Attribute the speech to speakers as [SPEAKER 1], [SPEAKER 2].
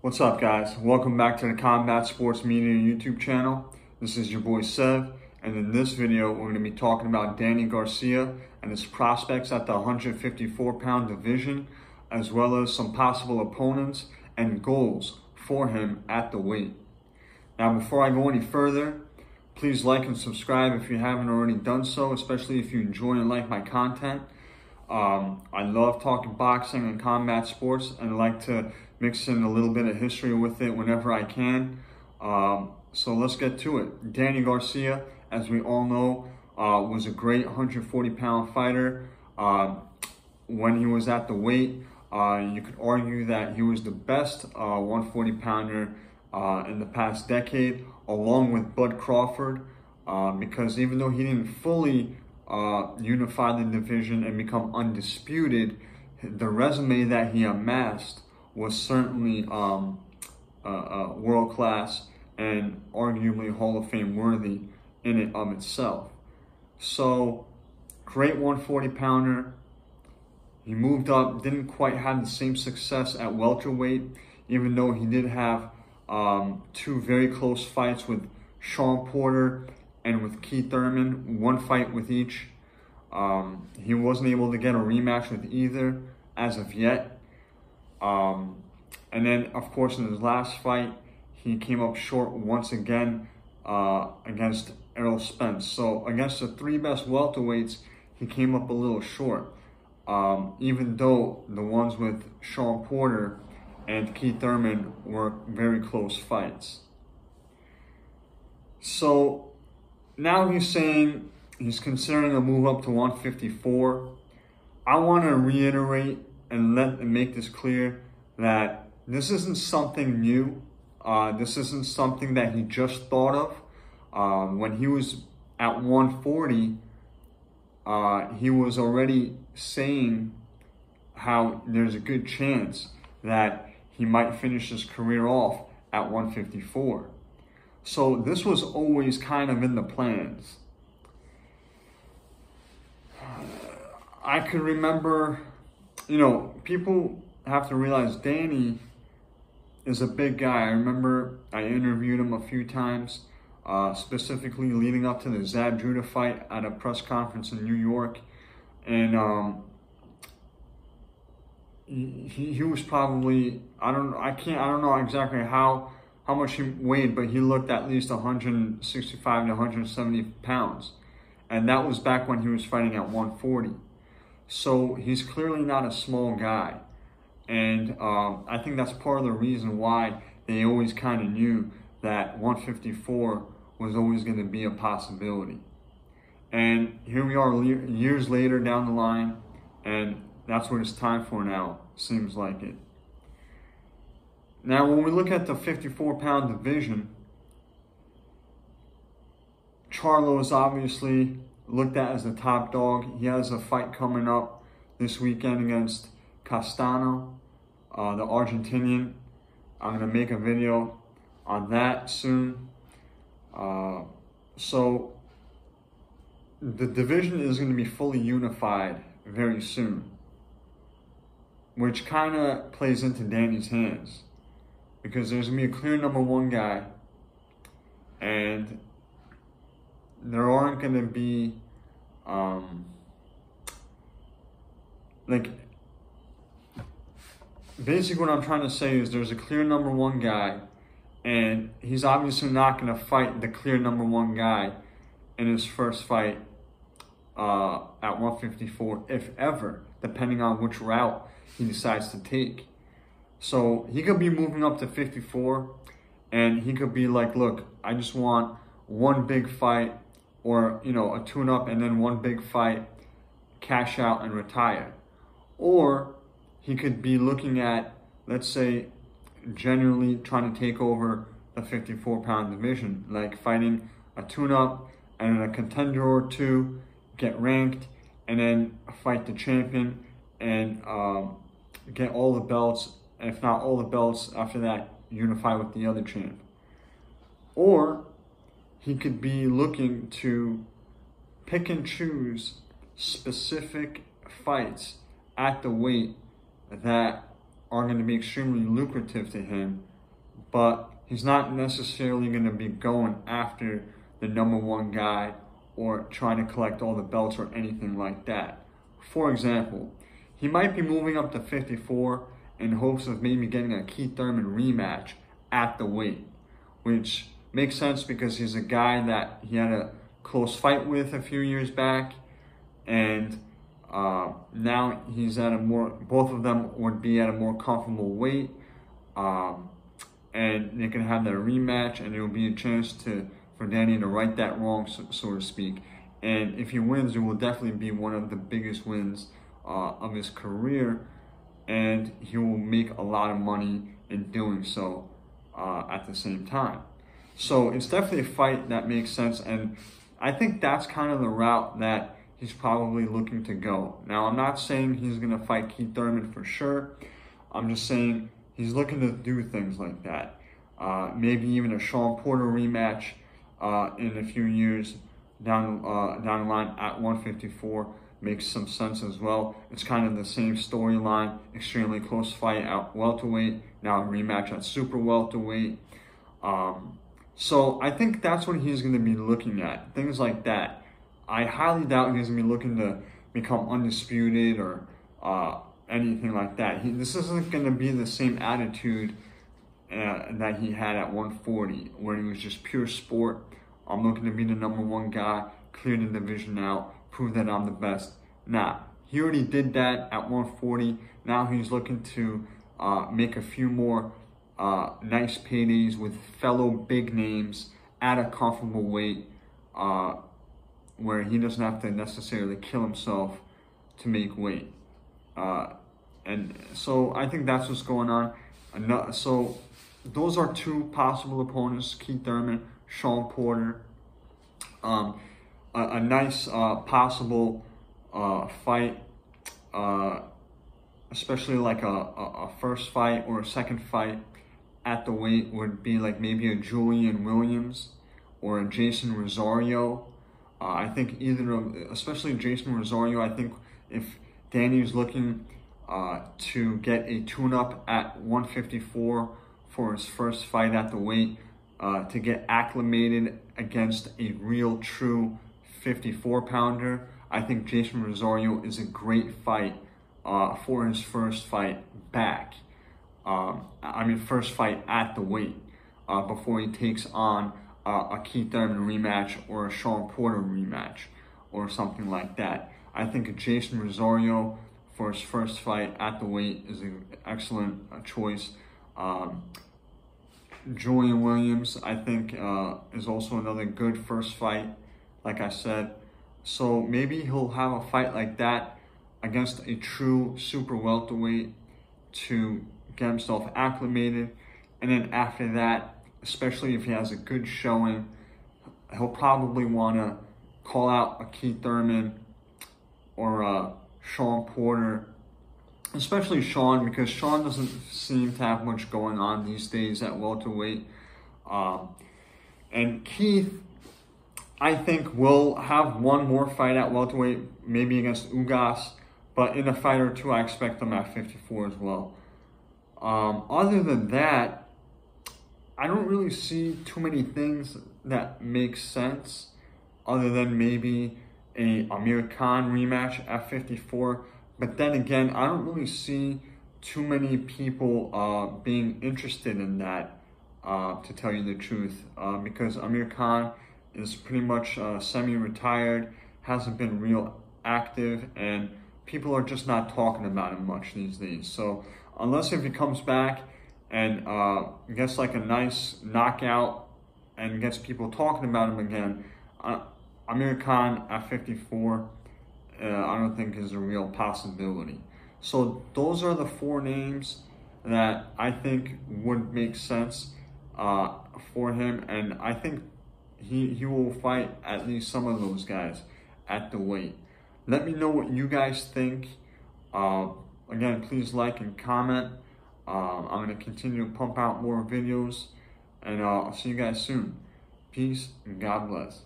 [SPEAKER 1] What's up, guys? Welcome back to the Combat Sports Media YouTube channel. This is your boy Sev, and in this video we're going to be talking about Danny Garcia and his prospects at the 154-pound division, as well as some possible opponents and goals for him at the weight. Now, before I go any further, please like and subscribe if you haven't already done so, especially if you enjoy and like my content. I love talking boxing and combat sports, and I like to mix in a little bit of history with it whenever I can. So let's get to it. Danny Garcia, as we all know, was a great 140-pound fighter. When he was at the weight, you could argue that he was the best 140-pounder in the past decade, along with Bud Crawford, because even though he didn't fully unify the division and become undisputed, the resume that he amassed was certainly world-class and arguably Hall of Fame worthy in and of itself. So, great 140-pounder. He moved up, didn't quite have the same success at welterweight, even though he did have two very close fights with Shawn Porter and with Keith Thurman, one fight with each. He wasn't able to get a rematch with either as of yet. And then, of course, in his last fight, he came up short once again against Errol Spence. So against the three best welterweights, he came up a little short, even though the ones with Shawn Porter and Keith Thurman were very close fights. So now he's saying he's considering a move up to 154. I want to reiterate and make this clear that this isn't something new. This isn't something that he just thought of. When he was at 140, he was already saying how there's a good chance that he might finish his career off at 154. So this was always kind of in the plans. I could remember, people have to realize Danny is a big guy. I remember I interviewed him a few times, specifically leading up to the Zab Judah fight at a press conference in New York. And he was probably, I don't know exactly how much he weighed, but he looked at least 165 to 170 pounds. And that was back when he was fighting at 140. So he's clearly not a small guy. And I think that's part of the reason why they always kind of knew that 154 was always going to be a possibility. And here we are years later down the line, and that's what it's time for now, seems like it. Now, when we look at the 54-pound division, Charlo is obviously looked at as the top dog. He has a fight coming up this weekend against Castano, the Argentinian. I'm going to make a video on that soon. So the division is going to be fully unified very soon, which kind of plays into Danny's hands, because there's going to be a clear number one guy, and there aren't going to be, basically what I'm trying to say is there's a clear number one guy, and he's obviously not going to fight the clear number one guy in his first fight at 154, if ever, depending on which route he decides to take. So he could be moving up to 54, and he could be like, look, I just want one big fight, or, a tune-up and then one big fight, cash out and retire. Or he could be looking at, let's say, genuinely trying to take over the 54-pound division, like fighting a tune-up and a contender or two, get ranked, and then fight the champion and get all the belts, and if not all the belts after that, unify with the other champ. Or he could be looking to pick and choose specific fights at the weight that are going to be extremely lucrative to him, but he's not necessarily going to be going after the #1 guy or trying to collect all the belts or anything like that. For example, he might be moving up to 54 in hopes of maybe getting a Keith Thurman rematch at the weight, which makes sense because he's a guy that he had a close fight with a few years back, and now he's at a more, both of them would be at a more comfortable weight, and they can have that rematch, and it will be a chance for Danny to right that wrong, so to speak. And if he wins, it will definitely be one of the biggest wins of his career, and he will make a lot of money in doing so at the same time. So it's definitely a fight that makes sense, and I think that's kind of the route that he's probably looking to go. Now, I'm not saying he's going to fight Keith Thurman for sure. I'm just saying he's looking to do things like that. Maybe even a Shawn Porter rematch in a few years down the line at 154 makes some sense as well. It's kind of the same storyline, extremely close fight at welterweight, now a rematch at super welterweight. So I think that's what he's going to be looking at, things like that. I highly doubt he's going to be looking to become undisputed or anything like that. This isn't going to be the same attitude that he had at 140, where he was just pure sport. I'm looking to be the #1 guy, clear the division out, prove that I'm the best. Nah, he already did that at 140. Now he's looking to make a few more nice paydays with fellow big names at a comfortable weight, where he doesn't have to necessarily kill himself to make weight. And so I think that's what's going on. So those are two possible opponents: Keith Thurman, Shawn Porter. A nice possible fight, especially like a first fight or a second fight at the weight, would be like maybe a Julian Williams or a Jason Rosario. I think either of, especially Jason Rosario, I think if Danny's looking to get a tune-up at 154 for his first fight at the weight, to get acclimated against a real true 54-pounder, I think Jason Rosario is a great fight for his first fight back. First fight at the weight, before he takes on a Keith Thurman rematch or a Shawn Porter rematch or something like that. I think Jason Rosario for his first fight at the weight is an excellent choice. Julian Williams, I think, is also another good first fight, like I said. So maybe he'll have a fight like that against a true super welterweight to get himself acclimated. And then after that, especially if he has a good showing, he'll probably want to call out a Keith Thurman or a Shawn Porter, especially Shawn, because Shawn doesn't seem to have much going on these days at welterweight. And Keith, I think, will have one more fight at welterweight, maybe against Ugas, but in a fight or two, I expect them at 54 as well. Other than that, I don't really see too many things that make sense, other than maybe a Amir Khan rematch at 54. But then again, I don't really see too many people being interested in that, to tell you the truth, because Amir Khan is pretty much semi-retired, hasn't been real active, and people are just not talking about him much these days. So unless if he comes back and gets like a nice knockout and gets people talking about him again, Amir Khan at 54, I don't think is a real possibility. So those are the four names that I think would make sense for him, and I think he will fight at least some of those guys at the weight. Let me know what you guys think. Again, please like and comment. I'm going to continue to pump out more videos, and I'll see you guys soon. Peace and God bless.